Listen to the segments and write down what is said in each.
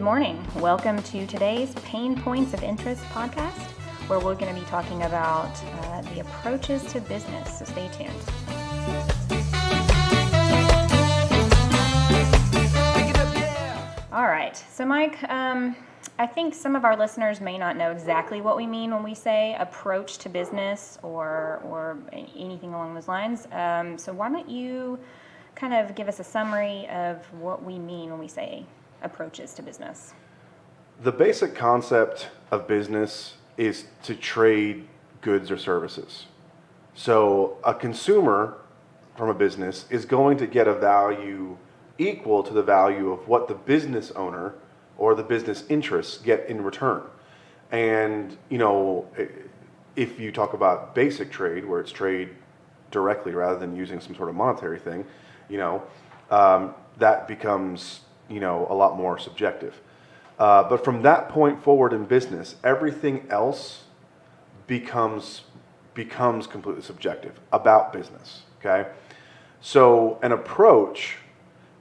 Good morning. Welcome to today's PaynePoints of Interest podcast, where we're going to be talking about the approaches to business. So stay tuned. All right. So Mike, I think some of our listeners may not know exactly what we mean when we say approach to business or anything along those lines. So why don't you kind of give us a summary of what we mean when we say approaches to business? The basic concept of business is to trade goods or services. So a consumer from a business is going to get a value equal to the value of what the business owner or the business interests get in return. And, if you talk about basic trade, where it's trade directly rather than using some sort of monetary thing, that becomes, a lot more subjective. But from that point forward in business, everything else becomes completely subjective about business, okay? So an approach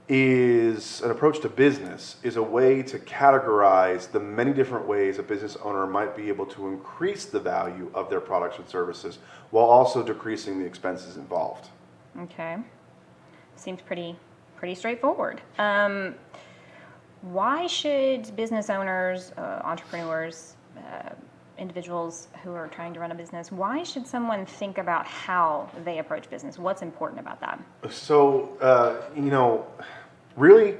to business is a way to categorize the many different ways a business owner might be able to increase the value of their products and services while also decreasing the expenses involved. Okay. Seems pretty straightforward. Why should business owners, entrepreneurs, individuals who are trying to run a business, why should someone think about how they approach business? What's important about that? So, really,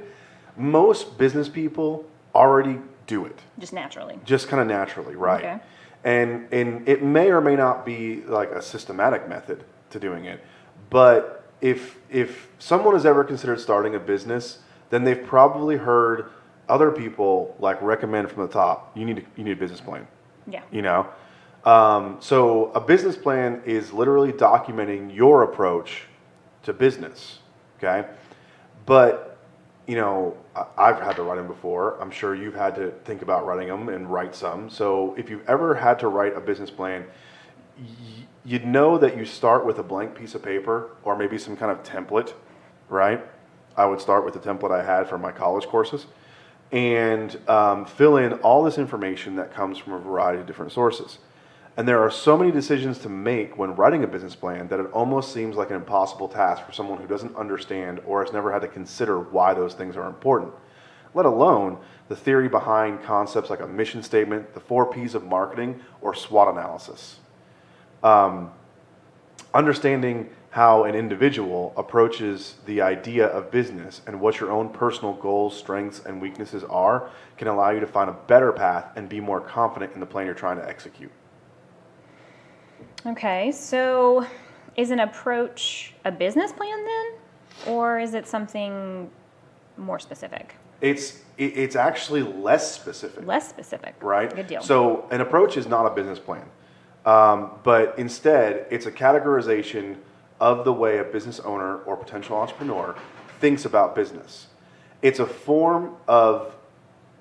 most business people already do it. Just naturally. Just kind of naturally, right? Okay. And it may or may not be like a systematic method to doing it, but if someone has ever considered starting a business, then they've probably heard other people recommend from the top, you need a business plan. Yeah. So a business plan is literally documenting your approach to business. Okay. But, I've had to write them before. I'm sure you've had to think about writing them and write some. So if you've ever had to write a business plan, you'd know that you start with a blank piece of paper or maybe some kind of template, right? I would start with the template I had for my college courses and fill in all this information that comes from a variety of different sources. And there are so many decisions to make when writing a business plan that it almost seems like an impossible task for someone who doesn't understand or has never had to consider why those things are important, let alone the theory behind concepts like a mission statement, the 4 Ps of marketing, or SWOT analysis. Understanding how an individual approaches the idea of business and what your own personal goals, strengths, and weaknesses are can allow you to find a better path and be more confident in the plan you're trying to execute. Okay, so is an approach a business plan then, or is it something more specific? It's actually less specific. Less specific. Right? Good deal. So an approach is not a business plan, but instead it's a categorization of the way a business owner or potential entrepreneur thinks about business. It's a form of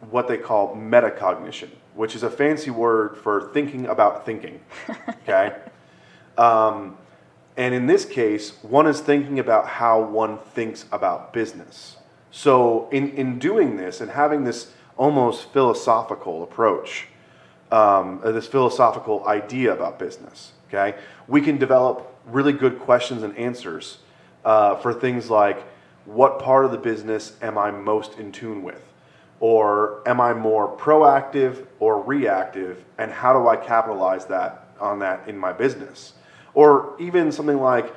what they call metacognition, which is a fancy word for thinking about thinking, okay? And in this case, one is thinking about how one thinks about business. So in doing this and having this almost philosophical approach, this philosophical idea about business, okay, we can develop really good questions and answers for things like, what part of the business am I most in tune with? Or am I more proactive or reactive? And how do I capitalize on that in my business? Or even something like,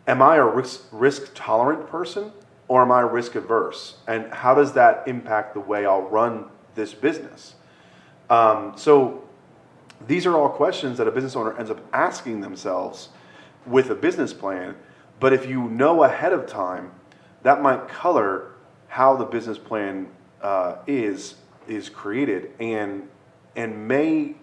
am I a risk tolerant person or am I risk averse? And how does that impact the way I'll run this business? So these are all questions that a business owner ends up asking themselves with a business plan. But if you know ahead of time, that might color how the business plan is created and may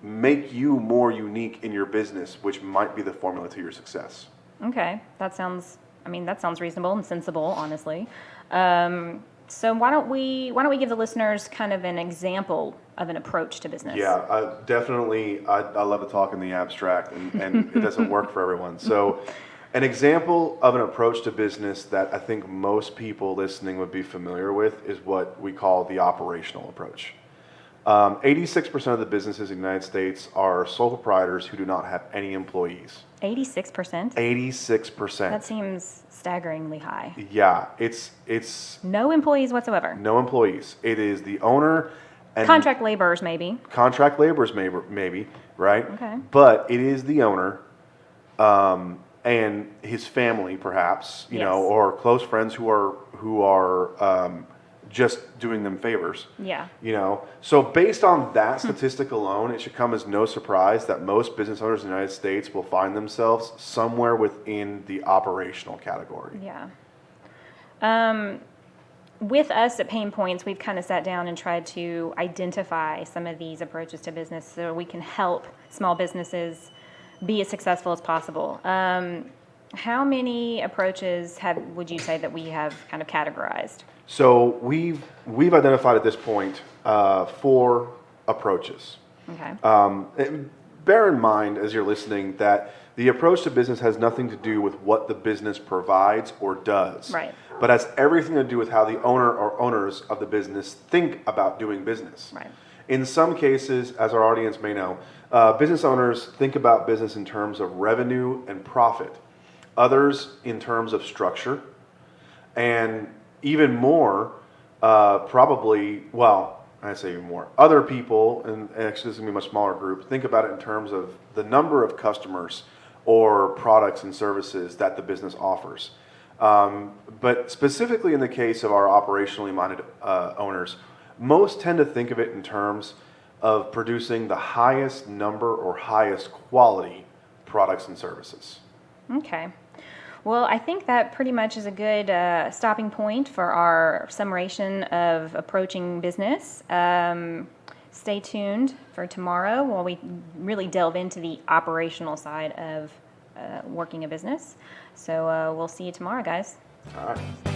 make you more unique in your business, which might be the formula to your success. Okay, that sounds reasonable and sensible, honestly. So why don't we give the listeners kind of an example of an approach to business? Yeah, definitely. I love to talk in the abstract, and it doesn't work for everyone. So An example of an approach to business that I think most people listening would be familiar with is what we call the operational approach. 86% of the businesses in the United States are sole proprietors who do not have any employees. 86%? 86%. That seems staggeringly high. Yeah, it's No employees whatsoever. no employees. It is the owner and Contract laborers, maybe. contract laborers, maybe, right? Okay. But it is the owner and his family, perhaps, you know, Yes. or close friends who are just doing them favors. Yeah. You know, so based on that statistic alone, it should come as no surprise that most business owners in the United States will find themselves somewhere within the operational category. Yeah. With us at PaynePoints, we've kind of sat down and tried to identify some of these approaches to business so we can help small businesses be as successful as possible. How many approaches would you say that we have kind of categorized? So we've identified at this point 4 approaches. Okay. And bear in mind as you're listening that the approach to business has nothing to do with what the business provides or does, Right. but has everything to do with how the owner or owners of the business think about doing business. Right. In some cases, as our audience may know, business owners think about business in terms of revenue and profit, others in terms of structure, and even more, probably, well, I say even more, other people, and actually this is going to be a much smaller group, think about it in terms of the number of customers or products and services that the business offers. But specifically in the case of our operationally minded owners, most tend to think of it in terms of producing the highest number or highest quality products and services. Okay. Well, I think that pretty much is a good stopping point for our summation of approaching business. Stay tuned for tomorrow while we really delve into the operational side of working a business. So we'll see you tomorrow, guys. All right.